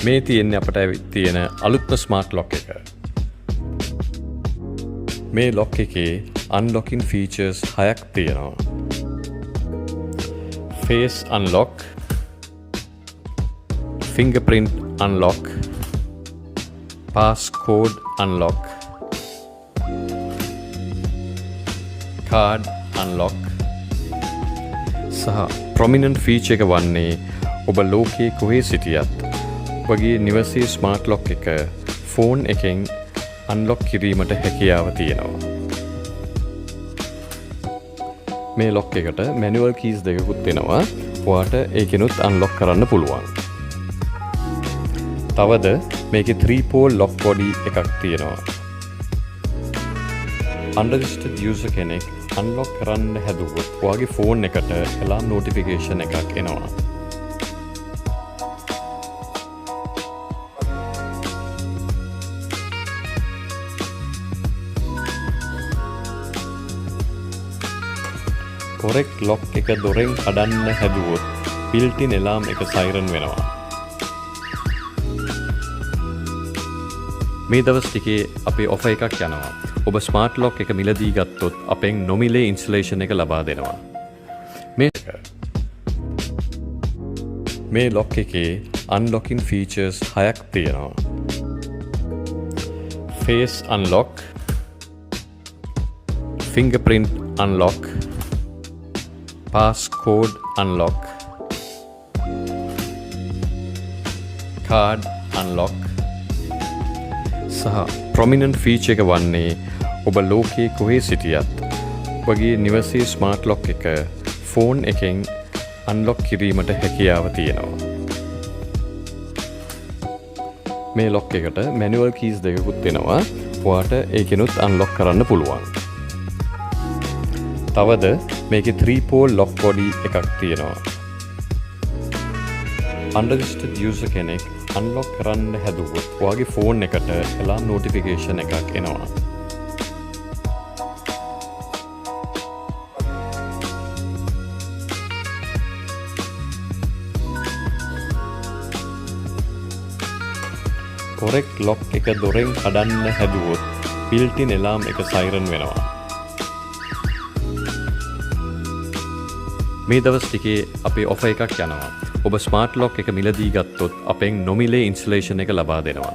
මේ තියෙන්නේ අපට තියෙන අලුත්ම ස්මාර්ට් ලොක් එක. මේ ලොක් එකේ අන්ලොකින් ෆීචර්ස් 6ක් තියෙනවා. Face unlock, fingerprint unlock, passcode unlock, card unlock සහ prominent feature එක වන්නේ ඔබ ලෝකයේ කොහේ සිටියත් ඔබගේ නිවසේ ස්මාර්ට් ලොක් එක ෆෝන් එකෙන් අන්ලොක් කිරීමට හැකියාව තියෙනවා. මේ ලොක් එකට මැනුවල් කීස් දෙකකුත් වෙනවා. ඔයාට ඒකෙනුත් අන්ලොක් කරන්න පුළුවන්. තවද මේකේ 3-pole lock body එකක් තියෙනවා. Unregistered user කෙනෙක් අන්ලොක් කරන්න හැදුවොත් ඔයාගේ ෆෝන් එකට alarm notification එකක් එනවා. කොරෙක්ට් ලොක් එක දොරෙන් කඩන්න හැදුවොත් built-in alarm එක siren වෙනවා. මේ දවස් ටිකේ අපේ ඔෆර් එකක් යනවා. ඔබ ස්මාර්ට් ලොක් එක මිලදී ගත්තොත් අපෙන් නොමිලේ ඉන්ස්ටලේෂන් එක ලබා දෙනවා. මේ ලොක් එකේ අන්ලොකින් ෆීචර්ස් 6ක් තියෙනවා. Face unlock, fingerprint unlock, passcode unlock, card unlock සහ prominent feature එක වන්නේ ඔබ ලෝකයේ කොහේ සිටියත් ඔබගේ නිවසේ ස්මාර්ට් ලොක් එක ෆෝන් එකෙන් අන්ලොක් කිරීමට හැකියාව තියෙනවා. මේ ලොක් එකට මැනුවල් කීස් දෙකකුත් වෙනවා. ඔයාට ඒකෙනුත් අන්ලොක් කරන්න පුළුවන්. තවද මේකේ 3-pole lock body එකක් තියෙනවා. Unregistered user කෙනෙක් අන්ලොක් කරන්න හැදුවොත් ඔයාගේ ෆෝන් එකට alarm notification එකක් එනවා. කොරෙක්ට් ලොක් එක දොරෙන් කඩන්න හැදුවොත් built-in alarm එක siren වෙනවා. මේ දවස් ටිකේ අපේ ඔෆර් එකක් යනවා. ඔබ ස්මාර්ට් ලොක් එක මිලදී ගත්තොත් අපෙන් නොමිලේ ඉන්ස්ටලේෂන් එක ලබා දෙනවා.